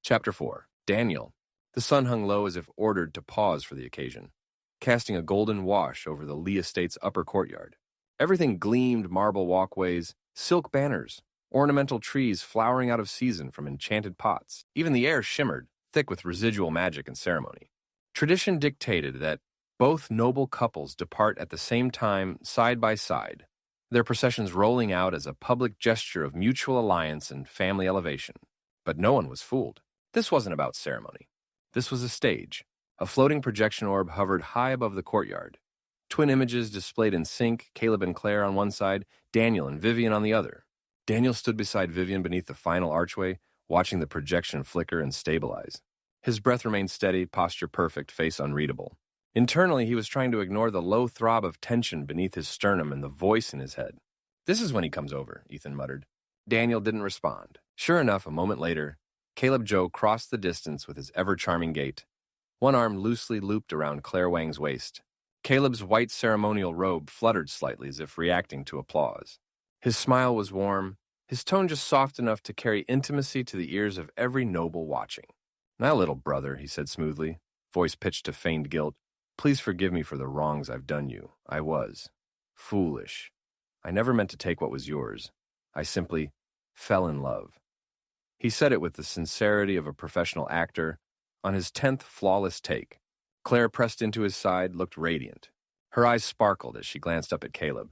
Chapter 4. Daniel. The sun hung low as if ordered to pause for the occasion, casting a golden wash over the Lee Estate's upper courtyard. Everything gleamed: marble walkways, silk banners, ornamental trees flowering out of season from enchanted pots. Even the air shimmered, thick with residual magic and ceremony. Tradition dictated that both noble couples depart at the same time, side by side, their processions rolling out as a public gesture of mutual alliance and family elevation. But no one was fooled. This wasn't about ceremony. This was a stage. A floating projection orb hovered high above the courtyard. Twin images displayed in sync, Caleb and Claire on one side, Daniel and Vivian on the other. Daniel stood beside Vivian beneath the final archway, watching the projection flicker and stabilize. His breath remained steady, posture perfect, face unreadable. Internally, he was trying to ignore the low throb of tension beneath his sternum and the voice in his head. "This is when he comes over," Ethan muttered. Daniel didn't respond. Sure enough, a moment later, Caleb Joe crossed the distance with his ever-charming gait, one arm loosely looped around Claire Wang's waist. Caleb's white ceremonial robe fluttered slightly as if reacting to applause. His smile was warm, his tone just soft enough to carry intimacy to the ears of every noble watching. "Now, little brother," he said smoothly, voice pitched to feigned guilt, "please forgive me for the wrongs I've done you. I was foolish. I never meant to take what was yours. I simply fell in love." He said it with the sincerity of a professional actor on his 10th flawless take. Claire, pressed into his side, looked radiant. Her eyes sparkled as she glanced up at Caleb,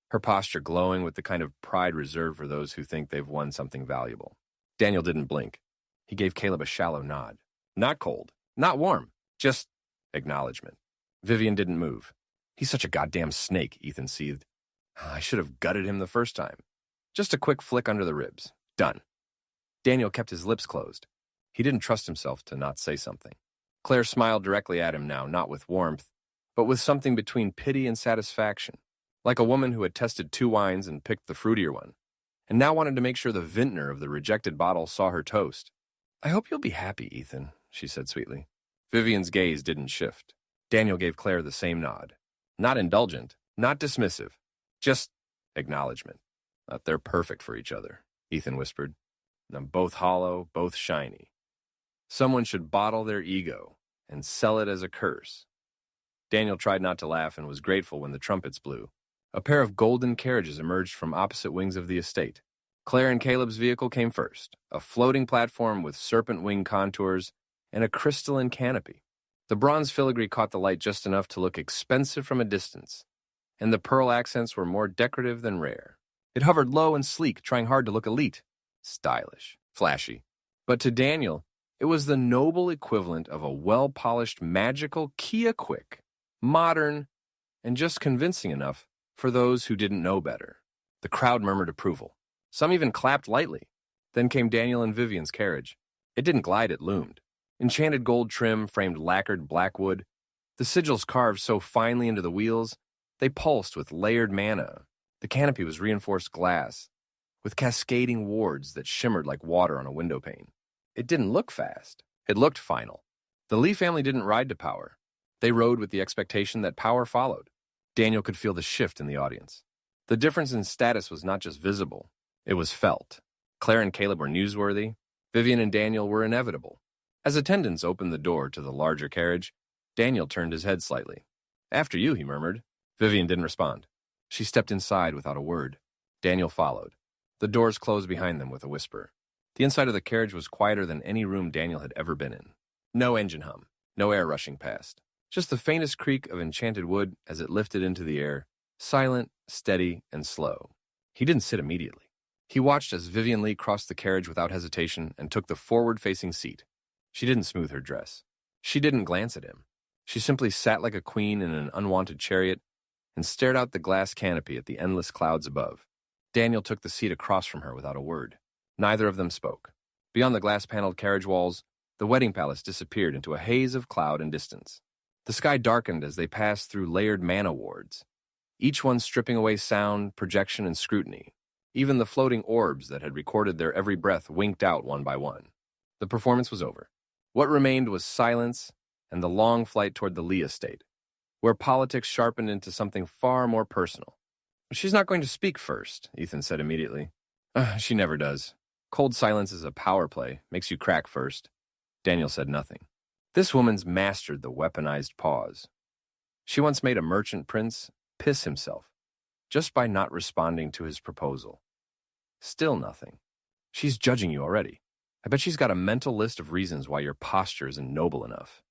her posture glowing with the kind of pride reserved for those who think they've won something valuable. Daniel didn't blink. He gave Caleb a shallow nod. Not cold, not warm, just acknowledgement. Vivian didn't move. "He's such a goddamn snake," Ethan seethed. "I should have gutted him the first time. Just a quick flick under the ribs. Done." Daniel kept his lips closed. He didn't trust himself to not say something. Claire smiled directly at him now, not with warmth, but with something between pity and satisfaction, like a woman who had tested 2 wines and picked the fruitier one, and now wanted to make sure the vintner of the rejected bottle saw her toast. "I hope you'll be happy, Ethan," she said sweetly. Vivian's gaze didn't shift. Daniel gave Claire the same nod. Not indulgent, not dismissive, just acknowledgement. "That they're perfect for each other," Ethan whispered. "I'm both hollow, both shiny. Someone should bottle their ego and sell it as a curse." Daniel tried not to laugh and was grateful when the trumpets blew. A pair of golden carriages emerged from opposite wings of the estate. Claire and Caleb's vehicle came first, a floating platform with serpent wing contours and a crystalline canopy. The bronze filigree caught the light just enough to look expensive from a distance, and the pearl accents were more decorative than rare. It hovered low and sleek, trying hard to look elite, stylish, flashy. But to Daniel, it was the noble equivalent of a well-polished, magical Kia Quick, modern, and just convincing enough for those who didn't know better. The crowd murmured approval. Some even clapped lightly. Then came Daniel and Vivian's carriage. It didn't glide, it loomed. Enchanted gold trim framed lacquered black wood. The sigils carved so finely into the wheels, they pulsed with layered manna. The canopy was reinforced glass, with cascading wards that shimmered like water on a window pane. It didn't look fast. It looked final. The Lee family didn't ride to power. They rode with the expectation that power followed. Daniel could feel the shift in the audience. The difference in status was not just visible, it was felt. Claire and Caleb were newsworthy. Vivian and Daniel were inevitable. As attendants opened the door to the larger carriage, Daniel turned his head slightly. "After you," he murmured. Vivian didn't respond. She stepped inside without a word. Daniel followed. The doors closed behind them with a whisper. The inside of the carriage was quieter than any room Daniel had ever been in. No engine hum, no air rushing past. Just the faintest creak of enchanted wood as it lifted into the air, silent, steady, and slow. He didn't sit immediately. He watched as Vivian Lee crossed the carriage without hesitation and took the forward-facing seat. She didn't smooth her dress. She didn't glance at him. She simply sat like a queen in an unwanted chariot and stared out the glass canopy at the endless clouds above. Daniel took the seat across from her without a word. Neither of them spoke. Beyond the glass-paneled carriage walls, the wedding palace disappeared into a haze of cloud and distance. The sky darkened as they passed through layered manna wards, each one stripping away sound, projection, and scrutiny. Even the floating orbs that had recorded their every breath winked out one by one. The performance was over. What remained was silence and the long flight toward the Lee estate, where politics sharpened into something far more personal. "She's not going to speak first," Ethan said immediately. She never does. Cold silence is a power play, makes you crack first. Daniel said nothing. This woman's mastered the weaponized pause. She once made a merchant prince piss himself just by not responding to his proposal. Still nothing. She's judging you already. I bet she's got a mental list of reasons why your posture isn't noble enough.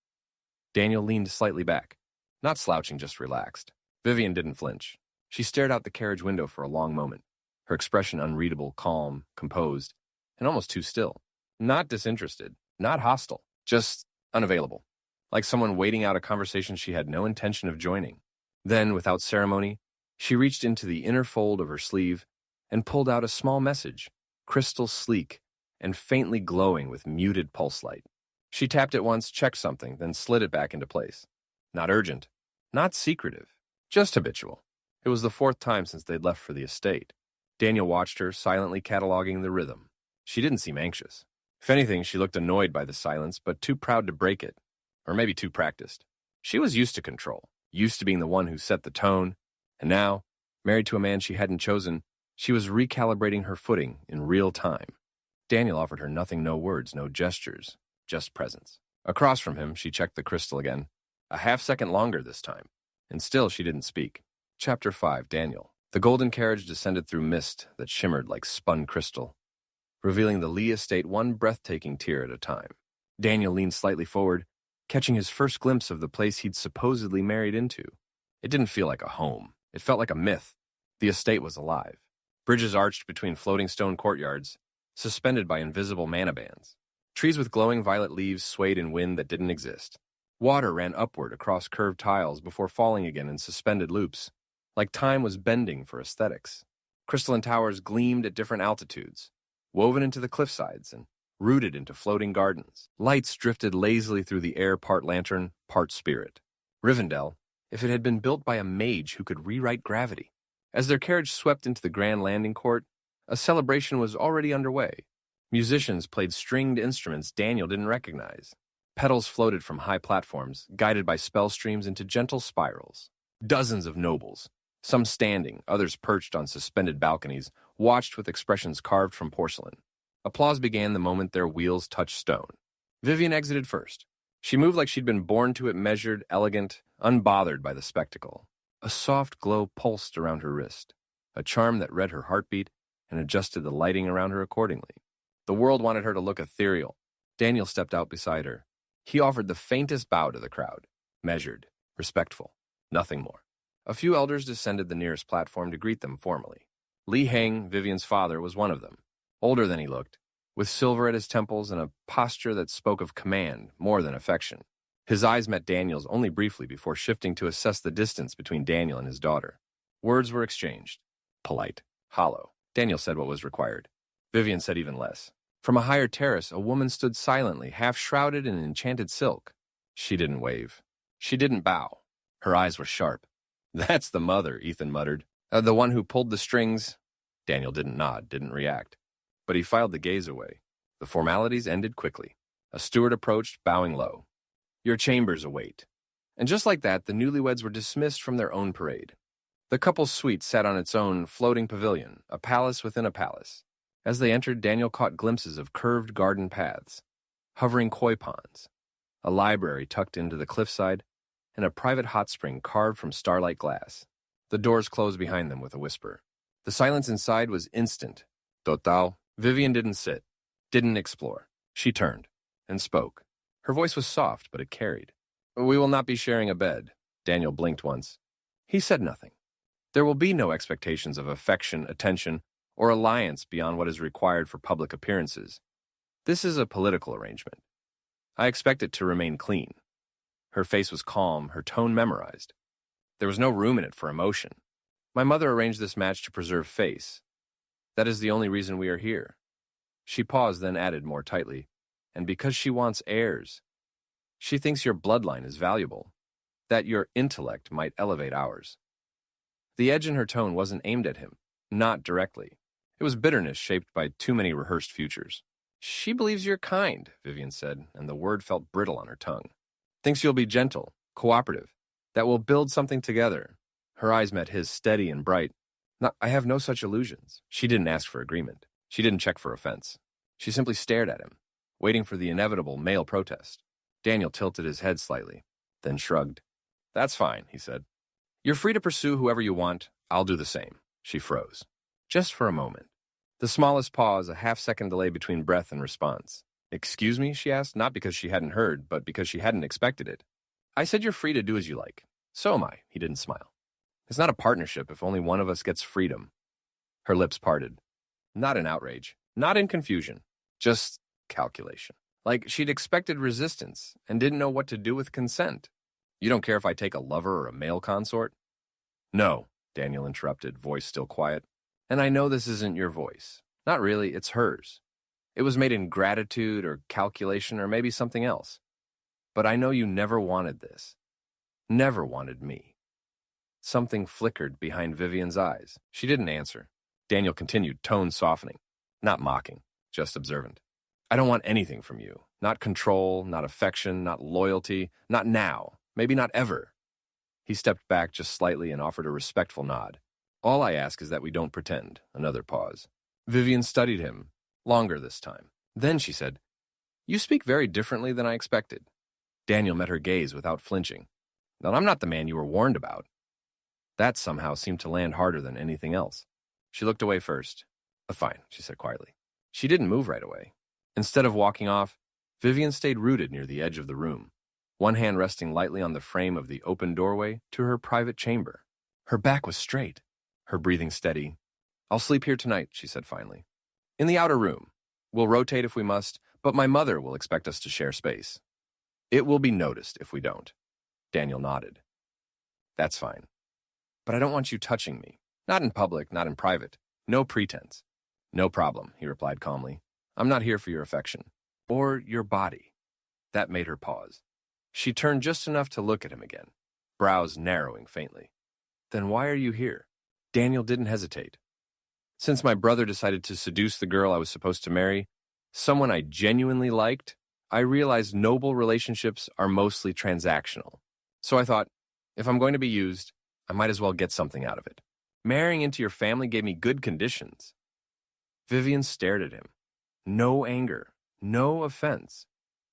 Daniel leaned slightly back, not slouching, just relaxed. Vivian didn't flinch. She stared out the carriage window for a long moment, her expression unreadable, calm, composed, and almost too still. Not disinterested, not hostile, just unavailable, like someone waiting out a conversation she had no intention of joining. Then, without ceremony, she reached into the inner fold of her sleeve and pulled out a small message, crystal sleek and faintly glowing with muted pulse light. She tapped it once, checked something, then slid it back into place. Not urgent, not secretive, just habitual. It was the 4th time since they'd left for the estate. Daniel watched her, silently cataloging the rhythm. She didn't seem anxious. If anything, she looked annoyed by the silence, but too proud to break it. Or maybe too practiced. She was used to control, used to being the one who set the tone, and now, married to a man she hadn't chosen, she was recalibrating her footing in real time. Daniel offered her nothing, no words, no gestures, just presence. Across from him, she checked the crystal again, a half-second longer this time, and still she didn't speak. Chapter 5, Daniel. The golden carriage descended through mist that shimmered like spun crystal, revealing the Lee estate one breathtaking tier at a time. Daniel leaned slightly forward, catching his first glimpse of the place he'd supposedly married into. It didn't feel like a home. It felt like a myth. The estate was alive. Bridges arched between floating stone courtyards, suspended by invisible mana bands. Trees with glowing violet leaves swayed in wind that didn't exist. Water ran upward across curved tiles before falling again in suspended loops, like time was bending for aesthetics. Crystalline towers gleamed at different altitudes, woven into the cliffsides and rooted into floating gardens. Lights drifted lazily through the air, part lantern, part spirit. Rivendell, if it had been built by a mage who could rewrite gravity. As their carriage swept into the grand landing court, a celebration was already underway. Musicians played stringed instruments Daniel didn't recognize. Petals floated from high platforms, guided by spell streams into gentle spirals. Dozens of nobles, some standing, others perched on suspended balconies, watched with expressions carved from porcelain. Applause began the moment their wheels touched stone. Vivian exited first. She moved like she'd been born to it, measured, elegant, unbothered by the spectacle. A soft glow pulsed around her wrist, a charm that read her heartbeat and adjusted the lighting around her accordingly. The world wanted her to look ethereal. Daniel stepped out beside her. He offered the faintest bow to the crowd, measured, respectful, nothing more. A few elders descended the nearest platform to greet them formally. Li Heng, Vivian's father, was one of them, older than he looked, with silver at his temples and a posture that spoke of command more than affection. His eyes met Daniel's only briefly before shifting to assess the distance between Daniel and his daughter. Words were exchanged. Polite, hollow. Daniel said what was required. Vivian said even less. From a higher terrace, a woman stood silently, half shrouded in enchanted silk. She didn't wave. She didn't bow. Her eyes were sharp. "That's the mother," Ethan muttered. "The one who pulled the strings." Daniel didn't nod, didn't react. But he filed the gaze away. The formalities ended quickly. A steward approached, bowing low. "Your chambers await." And just like that, the newlyweds were dismissed from their own parade. The couple's suite sat on its own floating pavilion, a palace within a palace. As they entered, Daniel caught glimpses of curved garden paths, hovering koi ponds, a library tucked into the cliffside, and a private hot spring carved from starlight glass. The doors closed behind them with a whisper. The silence inside was instant. Total. Vivian didn't sit, didn't explore. She turned and spoke. Her voice was soft, but it carried. "We will not be sharing a bed." Daniel blinked once. He said nothing. There will be no expectations of affection, attention, or alliance beyond what is required for public appearances. This is a political arrangement. I expect it to remain clean. Her face was calm, her tone memorized. There was no room in it for emotion. My mother arranged this match to preserve face. That is the only reason we are here. She paused, then added more tightly, and because she wants heirs. She thinks your bloodline is valuable, that your intellect might elevate ours. The edge in her tone wasn't aimed at him, not directly. It was bitterness shaped by too many rehearsed futures. "She believes you're kind," Vivian said, and the word felt brittle on her tongue. "Thinks you'll be gentle, cooperative, that we'll build something together." Her eyes met his, steady and bright. I have no such illusions." She didn't ask for agreement. She didn't check for offense. She simply stared at him, waiting for the inevitable male protest. Daniel tilted his head slightly, then shrugged. That's fine, he said. You're free to pursue whoever you want. I'll do the same. She froze. Just for a moment. The smallest pause, a half-second delay between breath and response. Excuse me, she asked, not because she hadn't heard, but because she hadn't expected it. I said you're free to do as you like. So am I, he didn't smile. It's not a partnership if only one of us gets freedom. Her lips parted. Not in outrage, not in confusion, just calculation. Like she'd expected resistance and didn't know what to do with consent. You don't care if I take a lover or a male consort? No, Daniel interrupted, voice still quiet. And I know this isn't your voice. Not really, it's hers. It was made in gratitude or calculation or maybe something else. But I know you never wanted this. Never wanted me. Something flickered behind Vivian's eyes. She didn't answer. Daniel continued, tone softening. Not mocking, just observant. I don't want anything from you. Not control, not affection, not loyalty, not now, maybe not ever. He stepped back just slightly and offered a respectful nod. All I ask is that we don't pretend. Another pause. Vivian studied him, longer this time. Then she said, You speak very differently than I expected. Daniel met her gaze without flinching. Now, I'm not the man you were warned about. That somehow seemed to land harder than anything else. She looked away first. Fine, she said quietly. She didn't move right away. Instead of walking off, Vivian stayed rooted near the edge of the room, one hand resting lightly on the frame of the open doorway to her private chamber. Her back was straight, her breathing steady. I'll sleep here tonight, she said finally. In the outer room. We'll rotate if we must, but my mother will expect us to share space. It will be noticed if we don't. Daniel nodded. That's fine. But I don't want you touching me. Not in public, not in private. No pretense. No problem, he replied calmly. I'm not here for your affection. Or your body. That made her pause. She turned just enough to look at him again, brows narrowing faintly. Then why are you here? Daniel didn't hesitate. Since my brother decided to seduce the girl I was supposed to marry, someone I genuinely liked, I realized noble relationships are mostly transactional. So I thought, if I'm going to be used, I might as well get something out of it. Marrying into your family gave me good conditions. Vivian stared at him. No anger, no offense,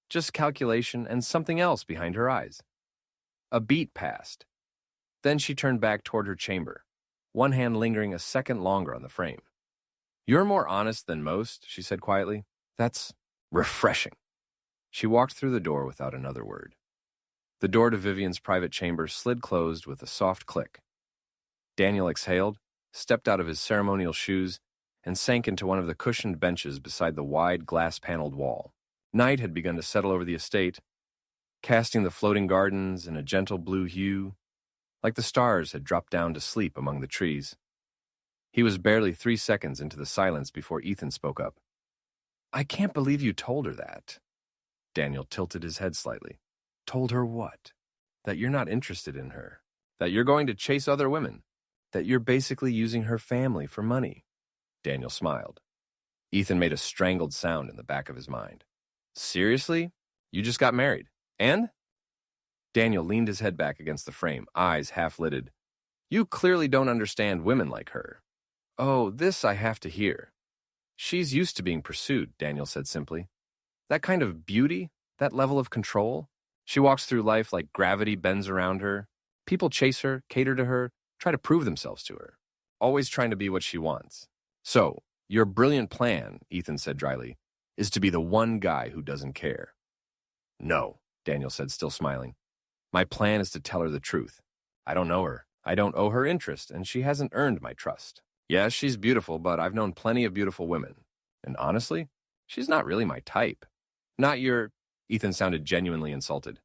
just calculation and something else behind her eyes. A beat passed. Then she turned back toward her chamber, one hand lingering a second longer on the frame. You're more honest than most, she said quietly. That's refreshing. She walked through the door without another word. The door to Vivian's private chamber slid closed with a soft click. Daniel exhaled, stepped out of his ceremonial shoes, and sank into one of the cushioned benches beside the wide glass-paneled wall. Night had begun to settle over the estate, casting the floating gardens in a gentle blue hue, like the stars had dropped down to sleep among the trees. He was barely 3 seconds into the silence before Ethan spoke up. I can't believe you told her that. Daniel tilted his head slightly. Told her what? That you're not interested in her. That you're going to chase other women. That you're basically using her family for money. Daniel smiled. Ethan made a strangled sound in the back of his mind. Seriously? You just got married. And? Daniel leaned his head back against the frame, eyes half-lidded. You clearly don't understand women like her. Oh, this I have to hear. She's used to being pursued, Daniel said simply. That kind of beauty, that level of control. She walks through life like gravity bends around her. People chase her, cater to her, try to prove themselves to her. Always trying to be what she wants. So, your brilliant plan, Ethan said dryly, is to be the one guy who doesn't care. No, Daniel said, still smiling. My plan is to tell her the truth. I don't know her. I don't owe her interest, and she hasn't earned my trust. Yes, she's beautiful, but I've known plenty of beautiful women. And honestly, she's not really my type. Not your... Ethan sounded genuinely insulted.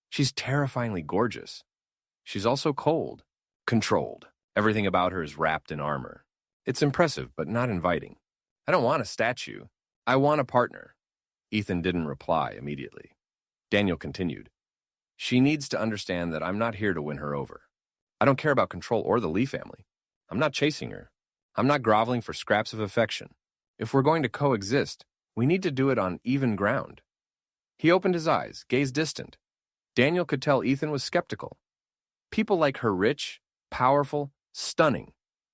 She's terrifyingly gorgeous. She's also cold, controlled. Everything about her is wrapped in armor. It's impressive, but not inviting. I don't want a statue. I want a partner. Ethan didn't reply immediately. Daniel continued. She needs to understand that I'm not here to win her over. I don't care about control or the Lee family. I'm not chasing her. I'm not groveling for scraps of affection. If we're going to coexist, we need to do it on even ground. He opened his eyes, gazed distant. Daniel could tell Ethan was skeptical. People like her rich, powerful, stunning.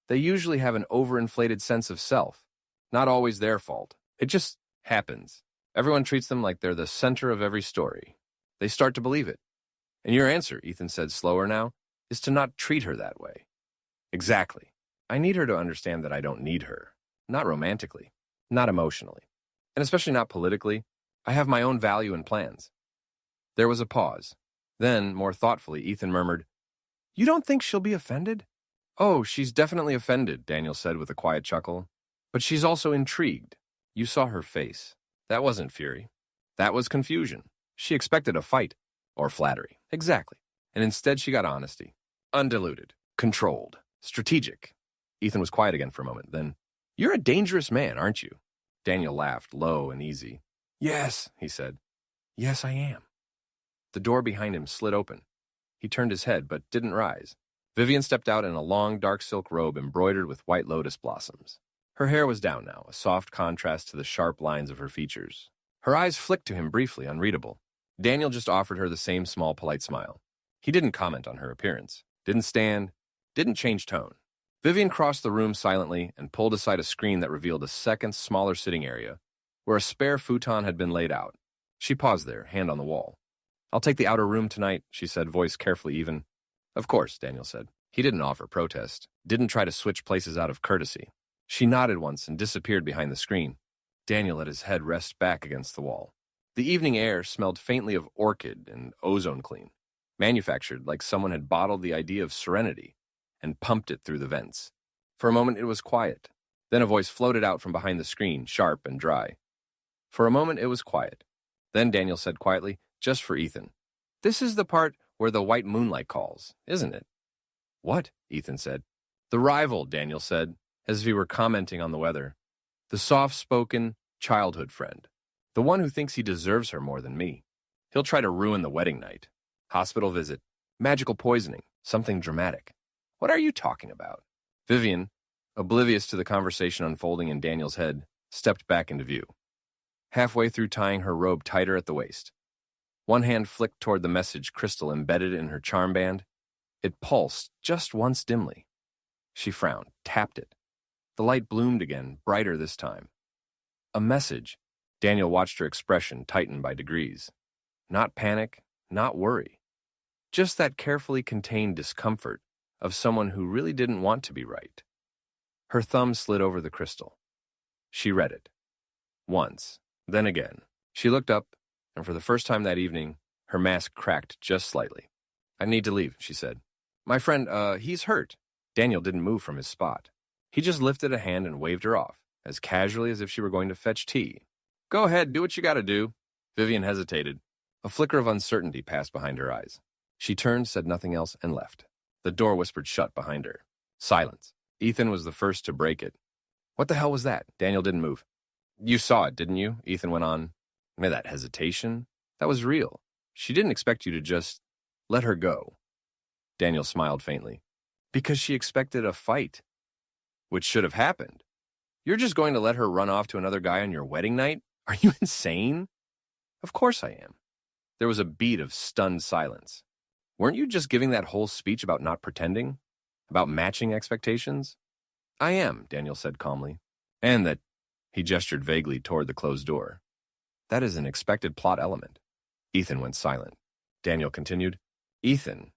They usually have an overinflated sense of self. Not always their fault. It just happens. Everyone treats them like they're the center of every story. They start to believe it. And your answer, Ethan said slower now, is to not treat her that way. Exactly. I need her to understand that I don't need her. Not romantically. Not emotionally. And especially not politically. I have my own value and plans. There was a pause. Then, more thoughtfully, Ethan murmured, "You don't think she'll be offended?" "Oh, she's definitely offended," Daniel said with a quiet chuckle. "But she's also intrigued. You saw her face. That wasn't fury. That was confusion. She expected a fight. Or flattery. Exactly. And instead she got honesty. Undiluted. Controlled. Strategic." Ethan was quiet again for a moment. Then, "You're a dangerous man, aren't you?" Daniel laughed, low and easy. "Yes," he said. "Yes, I am." The door behind him slid open. He turned his head, but didn't rise. Vivian stepped out in a long, dark silk robe embroidered with white lotus blossoms. Her hair was down now, a soft contrast to the sharp lines of her features. Her eyes flicked to him briefly, unreadable. Daniel just offered her the same small, polite smile. He didn't comment on her appearance, didn't stand, didn't change tone. Vivian crossed the room silently and pulled aside a screen that revealed a second, smaller sitting area, where a spare futon had been laid out. She paused there, hand on the wall. "I'll take the outer room tonight," she said, voice carefully even. "Of course," Daniel said. He didn't offer protest, didn't try to switch places out of courtesy. She nodded once and disappeared behind the screen. Daniel let his head rest back against the wall. The evening air smelled faintly of orchid and ozone clean, manufactured like someone had bottled the idea of serenity and pumped it through the vents. For a moment it was quiet. Then a voice floated out from behind the screen, sharp and dry. For a moment it was quiet. Then Daniel said quietly, just for Ethan, "This is the part where the white moonlight calls, isn't it?" "What?" Ethan said. "The rival," Daniel said, as if he were commenting on the weather. "The soft-spoken childhood friend. The one who thinks he deserves her more than me. He'll try to ruin the wedding night. Hospital visit. Magical poisoning. Something dramatic. What are you talking about?" Vivian, oblivious to the conversation unfolding in Daniel's head, stepped back into view. Halfway through tying her robe tighter at the waist. One hand flicked toward the message crystal embedded in her charm band. It pulsed just once dimly. She frowned, tapped it. The light bloomed again, brighter this time. A message. Daniel watched her expression tighten by degrees. Not panic, not worry. Just that carefully contained discomfort of someone who really didn't want to be right. Her thumb slid over the crystal. She read it. Once, then again. She looked up, and for the first time that evening, her mask cracked just slightly. "I need to leave," she said. "My friend, he's hurt." Daniel didn't move from his spot. He just lifted a hand and waved her off, as casually as if she were going to fetch tea. "Go ahead, do what you gotta do." Vivian hesitated. A flicker of uncertainty passed behind her eyes. She turned, said nothing else, and left. The door whispered shut behind her. Silence. Ethan was the first to break it. "What the hell was that?" Daniel didn't move. "You saw it, didn't you?" Ethan went on. That hesitation? That was real. She didn't expect you to just let her go. Daniel smiled faintly. "Because she expected a fight. Which should have happened. You're just going to let her run off to another guy on your wedding night? Are you insane?" "Of course I am." There was a beat of stunned silence. "Weren't you just giving that whole speech about not pretending? About matching expectations?" "I am," Daniel said calmly. "And that," he gestured vaguely toward the closed door, "that is an expected plot element." Ethan went silent. Daniel continued, "Ethan,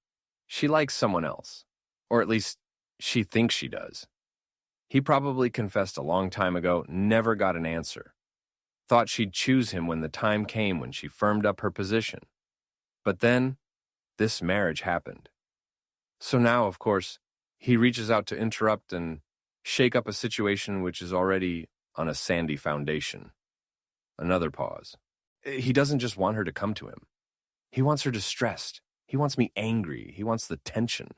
she likes someone else. Or at least, she thinks she does. He probably confessed a long time ago, never got an answer. Thought she'd choose him when the time came when she firmed up her position. But then, this marriage happened. So now, of course, he reaches out to interrupt and shake up a situation which is already on a sandy foundation." Another pause. "He doesn't just want her to come to him. He wants her distressed. He wants me angry. He wants the tension."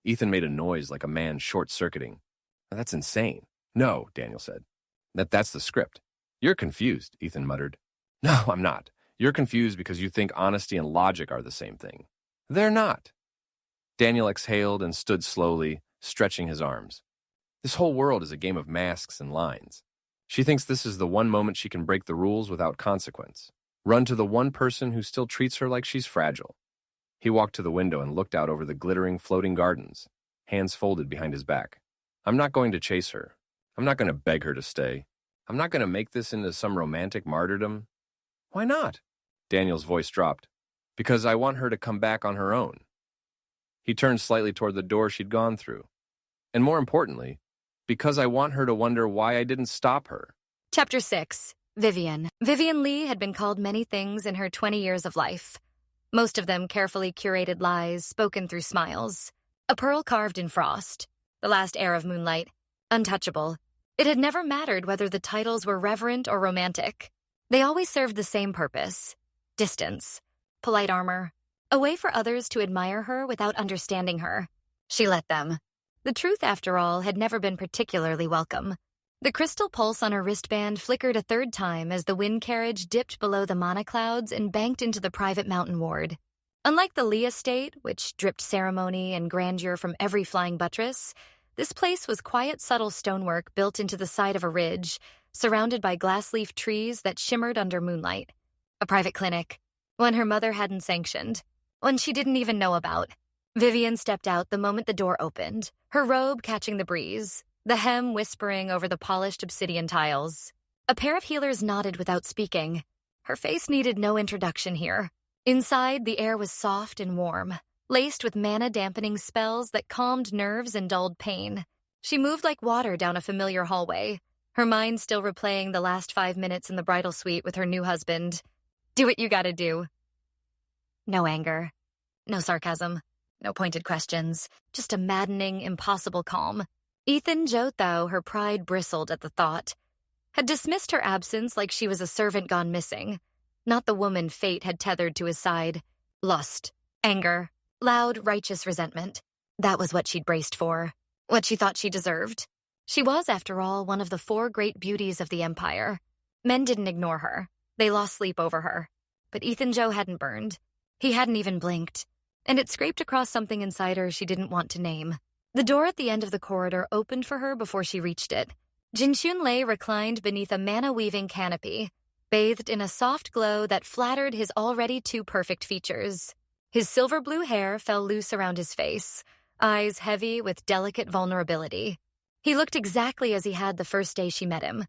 Ethan made a noise like a man short-circuiting. "That's insane." "No," Daniel said. That's the script." "You're confused," Ethan muttered. "No, I'm not. You're confused because you think honesty and logic are the same thing. They're not." Daniel exhaled and stood slowly, stretching his arms. This whole world is a game of masks and lines. She thinks this is the one moment she can break the rules without consequence. Run to the one person who still treats her like she's fragile. He walked to the window and looked out over the glittering, floating gardens, hands folded behind his back. "I'm not going to chase her. I'm not going to beg her to stay. I'm not going to make this into some romantic martyrdom. Why not? Daniel's voice dropped. Because I want her to come back on her own. He turned slightly toward the door she'd gone through. And more importantly, because I want her to wonder why I didn't stop her. Chapter 6. Vivian. Vivian Lee had been called many things in her 20 years of life. Most of them carefully curated lies spoken through smiles. A pearl carved in frost. The last heir of moonlight. Untouchable. It had never mattered whether the titles were reverent or romantic. They always served the same purpose. Distance. Polite armor. A way for others to admire her without understanding her. She let them. The truth, after all, had never been particularly welcome. The crystal pulse on her wristband flickered a third time as the wind carriage dipped below the mana clouds and banked into the private mountain ward. Unlike the Lee estate, which dripped ceremony and grandeur from every flying buttress, this place was quiet, subtle stonework built into the side of a ridge, surrounded by glass-leaf trees that shimmered under moonlight. A private clinic. One her mother hadn't sanctioned. One she didn't even know about. Vivian stepped out the moment the door opened, her robe catching the breeze, the hem whispering over the polished obsidian tiles. A pair of healers nodded without speaking. Her face needed no introduction here. Inside, the air was soft and warm, laced with mana-dampening spells that calmed nerves and dulled pain. She moved like water down a familiar hallway, her mind still replaying the last 5 minutes in the bridal suite with her new husband. Do what you gotta do. No anger. No sarcasm. No pointed questions. Just a maddening, impossible calm. Ethan Jothao, her pride bristled at the thought, had dismissed her absence like she was a servant gone missing, not the woman fate had tethered to his side. Lust. Anger. Loud, righteous resentment. That was what she'd braced for. What she thought she deserved. She was, after all, one of the 4 great beauties of the Empire. Men didn't ignore her. They lost sleep over her. But Ethan Joe hadn't burned. He hadn't even blinked. And it scraped across something inside her she didn't want to name. The door at the end of the corridor opened for her before she reached it. Jinxun lay reclined beneath a mana-weaving canopy, bathed in a soft glow that flattered his already too perfect features. His silver-blue hair fell loose around his face, eyes heavy with delicate vulnerability. He looked exactly as he had the first day she met him.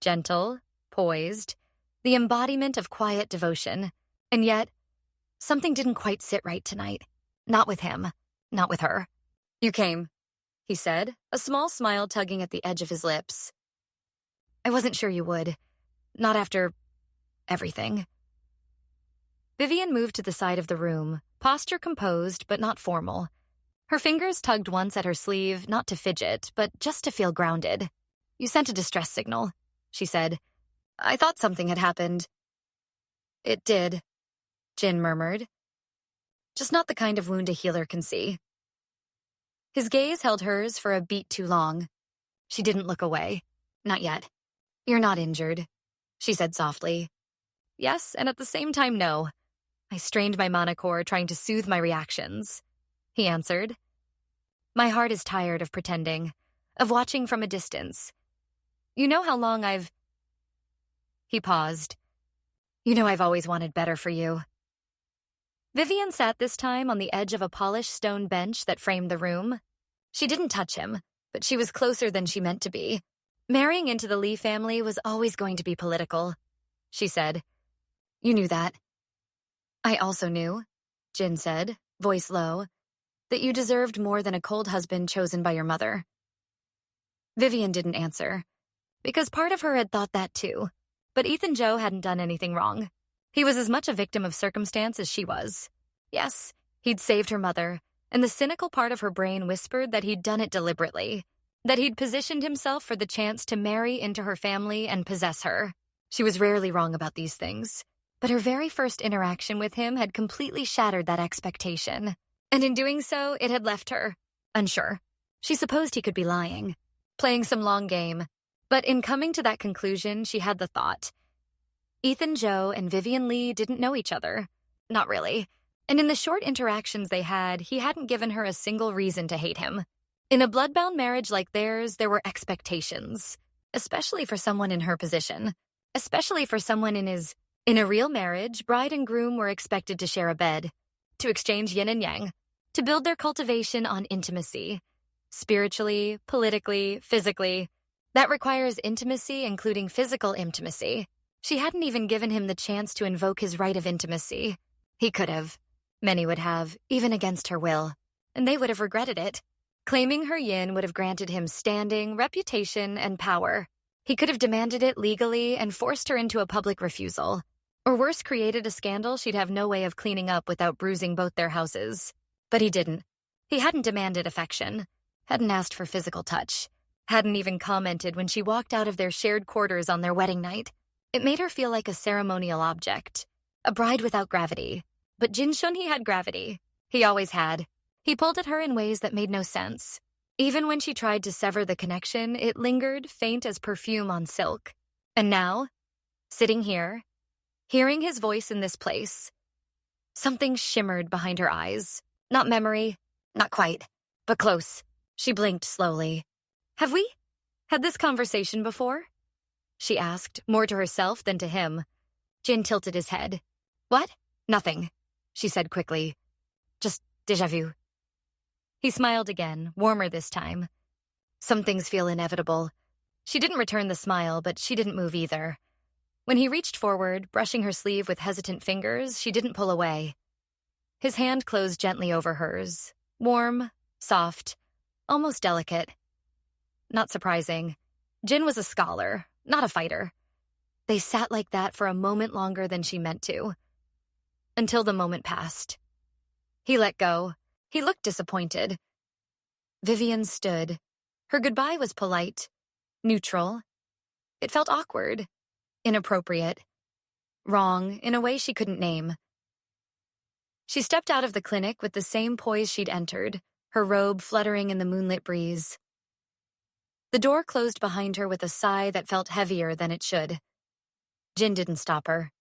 Gentle, poised, the embodiment of quiet devotion. And yet, something didn't quite sit right tonight. Not with him. Not with her. You came, he said, a small smile tugging at the edge of his lips. I wasn't sure you would. Not after everything. Vivian moved to the side of the room, posture composed but not formal. Her fingers tugged once at her sleeve, not to fidget, but just to feel grounded. You sent a distress signal, she said. I thought something had happened. It did, Jin murmured. Just not the kind of wound a healer can see. His gaze held hers for a beat too long. She didn't look away. Not yet. You're not injured, she said softly. Yes, and at the same time, no. I strained my mana core trying to soothe my reactions, he answered. My heart is tired of pretending, of watching from a distance. You know how long I've... He paused. You know I've always wanted better for you. Vivian sat this time on the edge of a polished stone bench that framed the room. She didn't touch him, but she was closer than she meant to be. Marrying into the Lee family was always going to be political, she said. You knew that. I also knew, Jin said, voice low, that you deserved more than a cold husband chosen by your mother. Vivian didn't answer, because part of her had thought that too, but Ethan Joe hadn't done anything wrong. He was as much a victim of circumstance as she was. Yes, he'd saved her mother, and the cynical part of her brain whispered that he'd done it deliberately, that he'd positioned himself for the chance to marry into her family and possess her. She was rarely wrong about these things, but her very first interaction with him had completely shattered that expectation, and in doing so, it had left her unsure. She supposed he could be lying, playing some long game, but in coming to that conclusion, she had the thought, Ethan Joe and Vivian Lee didn't know each other. Not really. And in the short interactions they had, he hadn't given her a single reason to hate him. In a bloodbound marriage like theirs, there were expectations, especially for someone in her position, especially for someone in his... In a real marriage, bride and groom were expected to share a bed, to exchange yin and yang, to build their cultivation on intimacy, spiritually, politically, physically. That requires intimacy, including physical intimacy. She hadn't even given him the chance to invoke his right of intimacy. He could have. Many would have, even against her will. And they would have regretted it. Claiming her yin would have granted him standing, reputation, and power. He could have demanded it legally and forced her into a public refusal. Or worse, created a scandal she'd have no way of cleaning up without bruising both their houses. But he didn't. He hadn't demanded affection. Hadn't asked for physical touch. Hadn't even commented when she walked out of their shared quarters on their wedding night. It made her feel like a ceremonial object. A bride without gravity. But Jinshun, he had gravity. He always had. He pulled at her in ways that made no sense. Even when she tried to sever the connection, it lingered, faint as perfume on silk. And now, sitting here, hearing his voice in this place, something shimmered behind her eyes. Not memory, not quite, but close. She blinked slowly. Have we had this conversation before? She asked, more to herself than to him. Jin tilted his head. What? Nothing, she said quickly. Just déjà vu. He smiled again, warmer this time. Some things feel inevitable. She didn't return the smile, but she didn't move either. When he reached forward, brushing her sleeve with hesitant fingers, she didn't pull away. His hand closed gently over hers, warm, soft, almost delicate. Not surprising. Jin was a scholar, not a fighter. They sat like that for a moment longer than she meant to. Until the moment passed. He let go. He looked disappointed. Vivian stood. Her goodbye was polite, neutral. It felt awkward, inappropriate, wrong in a way she couldn't name. She stepped out of the clinic with the same poise she'd entered, her robe fluttering in the moonlit breeze. The door closed behind her with a sigh that felt heavier than it should. Jin didn't stop her.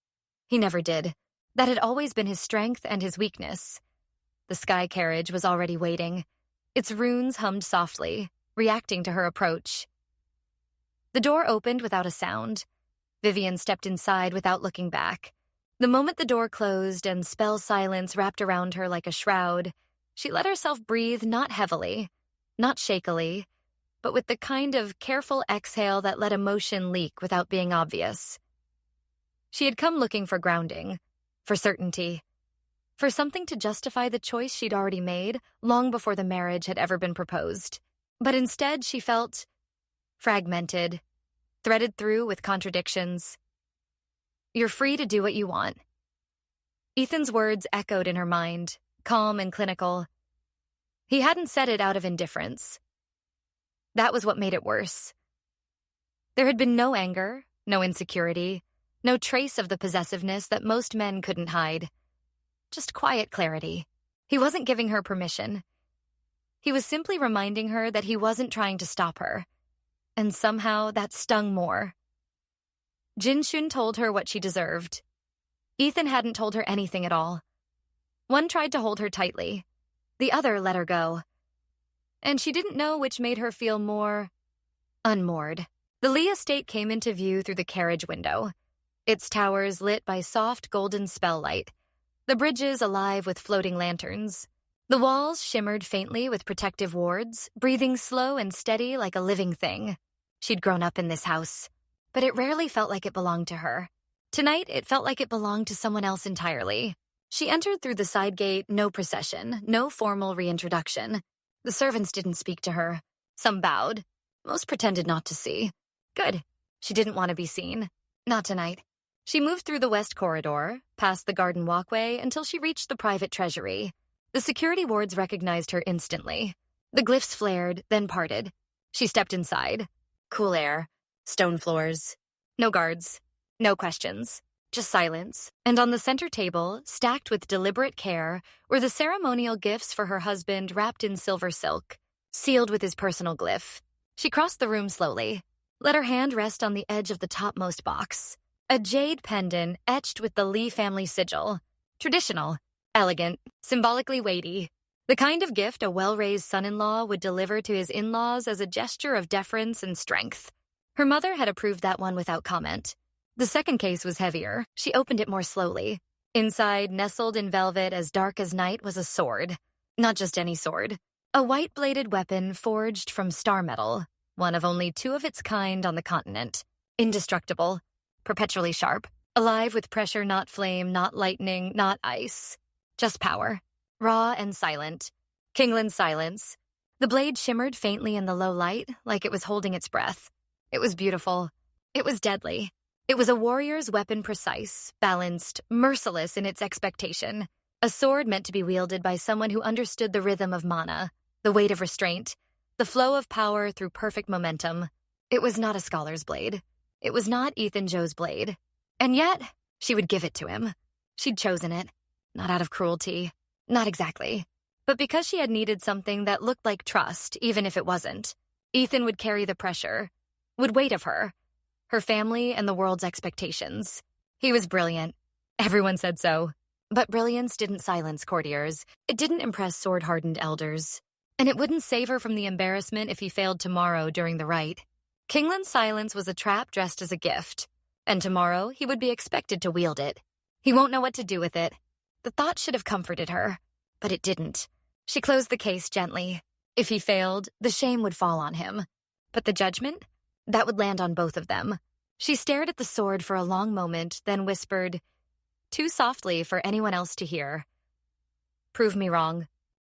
He never did. That had always been his strength and his weakness. The sky carriage was already waiting. Its runes hummed softly, reacting to her approach. The door opened without a sound. Vivian stepped inside without looking back. The moment the door closed and spell silence wrapped around her like a shroud, she let herself breathe not heavily, not shakily, but with the kind of careful exhale that let emotion leak without being obvious. She had come looking for grounding, for certainty, for something to justify the choice she'd already made long before the marriage had ever been proposed. But instead, she felt fragmented, threaded through with contradictions. You're free to do what you want. Ethan's words echoed in her mind, calm and clinical. He hadn't said it out of indifference. That was what made it worse. There had been no anger, no insecurity, no trace of the possessiveness that most men couldn't hide. Just quiet clarity. He wasn't giving her permission. He was simply reminding her that he wasn't trying to stop her. And somehow that stung more. Jinshun told her what she deserved. Ethan hadn't told her anything at all. One tried to hold her tightly. The other let her go. And she didn't know which made her feel more unmoored. The Lee estate came into view through the carriage window, its towers lit by soft golden spell light, the bridges alive with floating lanterns. The walls shimmered faintly with protective wards, breathing slow and steady like a living thing. She'd grown up in this house, but it rarely felt like it belonged to her. Tonight, it felt like it belonged to someone else entirely. She entered through the side gate, no procession, no formal reintroduction. The servants didn't speak to her. Some bowed. Most pretended not to see. Good. She didn't want to be seen. Not tonight. She moved through the west corridor, past the garden walkway, until she reached the private treasury. The security wards recognized her instantly. The glyphs flared, then parted. She stepped inside. Cool air. Stone floors. No guards. No questions. Just silence. And on the center table, stacked with deliberate care, were the ceremonial gifts for her husband wrapped in silver silk, sealed with his personal glyph. She crossed the room slowly, let her hand rest on the edge of the topmost box. A jade pendant etched with the Lee family sigil. Traditional, elegant, symbolically weighty. The kind of gift a well-raised son-in-law would deliver to his in-laws as a gesture of deference and strength. Her mother had approved that one without comment. The second case was heavier. She opened it more slowly. Inside, nestled in velvet as dark as night, was a sword. Not just any sword. A white-bladed weapon forged from star metal, one of only two of its kind on the continent. Indestructible. perpetually sharp, alive with pressure, not flame, not lightning, not ice. Just power. Raw and silent. Kingland's silence. The blade shimmered faintly in the low light, like it was holding its breath. It was beautiful. It was deadly. It was a warrior's weapon, precise, balanced, merciless in its expectation. A sword meant to be wielded by someone who understood the rhythm of mana, the weight of restraint, the flow of power through perfect momentum. It was not a scholar's blade. It was not Ethan Joe's blade. And yet, she would give it to him. She'd chosen it. Not out of cruelty. Not exactly. But because she had needed something that looked like trust, even if it wasn't. Ethan would carry the pressure, would wait of her family, and the world's expectations. He was brilliant. Everyone said so. But brilliance didn't silence courtiers. It didn't impress sword-hardened elders. And it wouldn't save her from the embarrassment if he failed tomorrow during the rite. Kingland's silence was a trap dressed as a gift. And tomorrow, he would be expected to wield it. He won't know what to do with it. The thought should have comforted her. But it didn't. She closed the case gently. If he failed, the shame would fall on him. But the judgment? That would land on both of them. She stared at the sword for a long moment, then whispered, too softly for anyone else to hear, "Prove me wrong."